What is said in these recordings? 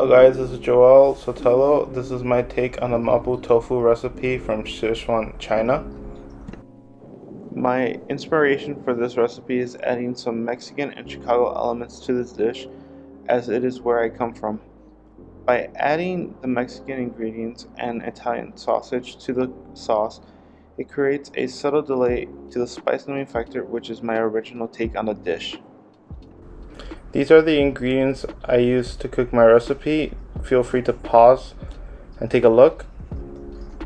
Hello guys, this is Joel Sotelo. This is my take on the Mapo tofu recipe from Sichuan, China. My inspiration for this recipe is adding some Mexican and Chicago elements to this dish, as it is where I come from. By adding the Mexican ingredients and Italian sausage to the sauce, it creates a subtle delay to the spice limiting factor, which is my original take on the dish. These are the ingredients I use to cook my recipe. Feel free to pause and take a look.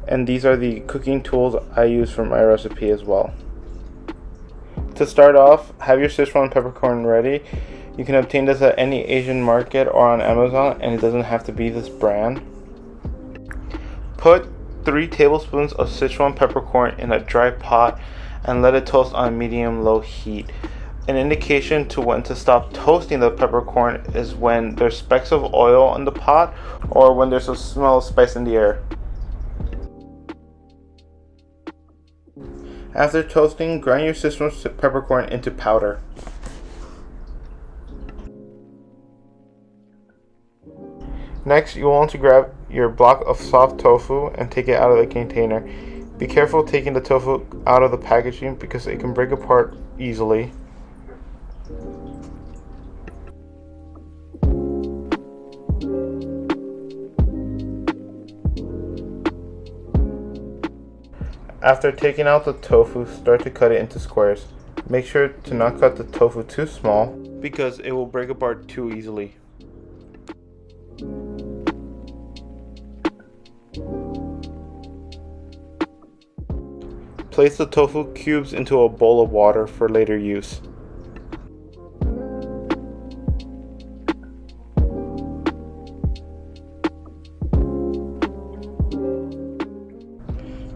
And these are the cooking tools I use for my recipe as well. To start off, have your Sichuan peppercorn ready. You can obtain this at any Asian market or on Amazon, and it doesn't have to be this brand. Put 3 tablespoons of Sichuan peppercorn in a dry pot and let it toast on medium-low heat. An indication to when to stop toasting the peppercorn is when there's specks of oil in the pot or when there's a smell of spice in the air. After toasting, grind your Sichuan peppercorn into powder. Next, you will want to grab your block of soft tofu and take it out of the container. Be careful taking the tofu out of the packaging because it can break apart easily. After taking out the tofu, start to cut it into squares. Make sure to not cut the tofu too small because it will break apart too easily. Place the tofu cubes into a bowl of water for later use.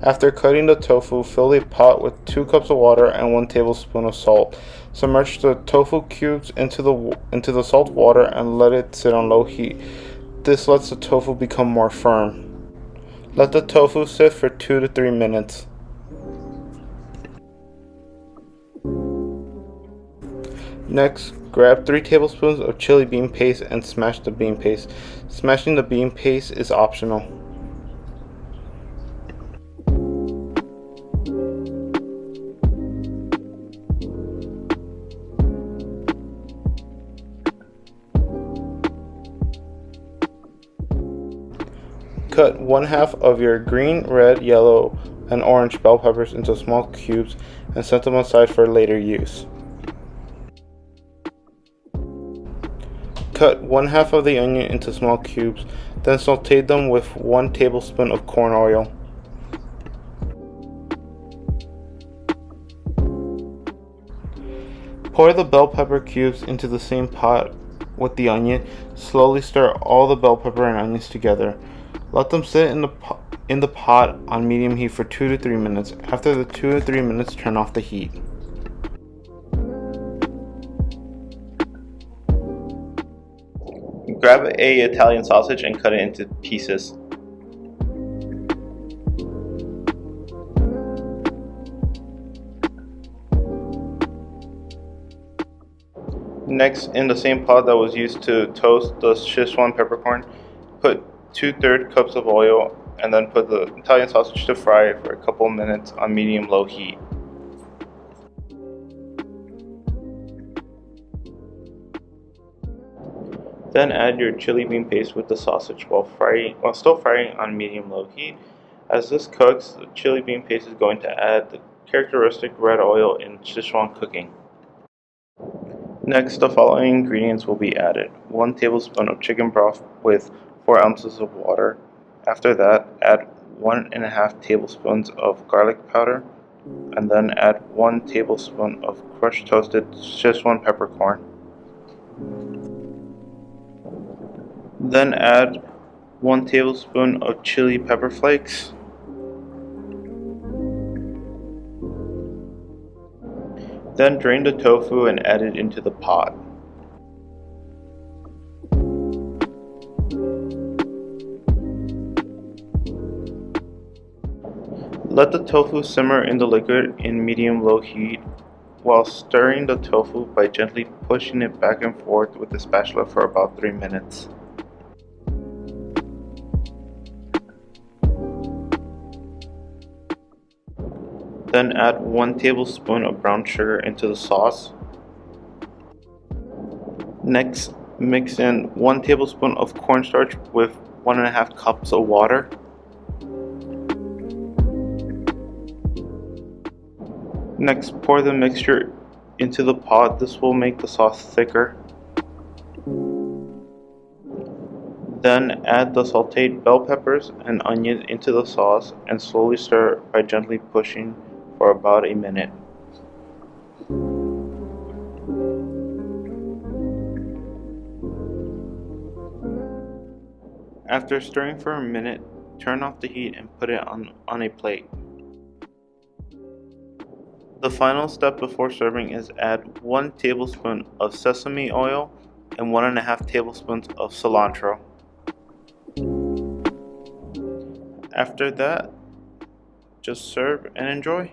After cutting the tofu, fill the pot with 2 cups of water and 1 tablespoon of salt. Submerge the tofu cubes into the salt water and let it sit on low heat. This lets the tofu become more firm. Let the tofu sit for 2 to 3 minutes. Next, grab 3 tablespoons of chili bean paste and smash the bean paste. Smashing the bean paste is optional. Cut 1/2 of your green, red, yellow, and orange bell peppers into small cubes and set them aside for later use. Cut 1/2 of the onion into small cubes, then saute them with 1 tablespoon of corn oil. Pour the bell pepper cubes into the same pot with the onion. Slowly stir all the bell pepper and onions together. Let them sit in the pot on medium heat for 2 to 3 minutes. After the 2 to 3 minutes, turn off the heat. Grab an Italian sausage and cut it into pieces. Next, in the same pot that was used to toast the Sichuan peppercorn, put 2/3 cups of oil and then put the Italian sausage to fry for a couple minutes on medium-low heat. Then add your chili bean paste with the sausage while still frying on medium-low heat. As this cooks, the chili bean paste is going to add the characteristic red oil in Sichuan cooking. Next, the following ingredients will be added. 1 tablespoon of chicken broth with 4 ounces of water. After that, add 1.5 tablespoons of garlic powder, and then add 1 tablespoon of crushed toasted Sichuan peppercorn. Then add 1 tablespoon of chili pepper flakes. Then drain the tofu and add it into the pot. Let the tofu simmer in the liquid in medium-low heat while stirring the tofu by gently pushing it back and forth with the spatula for about 3 minutes. Then add 1 tablespoon of brown sugar into the sauce. Next, mix in 1 tablespoon of cornstarch with 1.5 cups of water. Next, pour the mixture into the pot. This will make the sauce thicker. Then add the sauteed bell peppers and onions into the sauce and slowly stir by gently pushing for about a minute. After stirring for a minute, turn off the heat and put it on a plate. The final step before serving is add 1 tablespoon of sesame oil and 1.5 tablespoons of cilantro. After that, just serve and enjoy.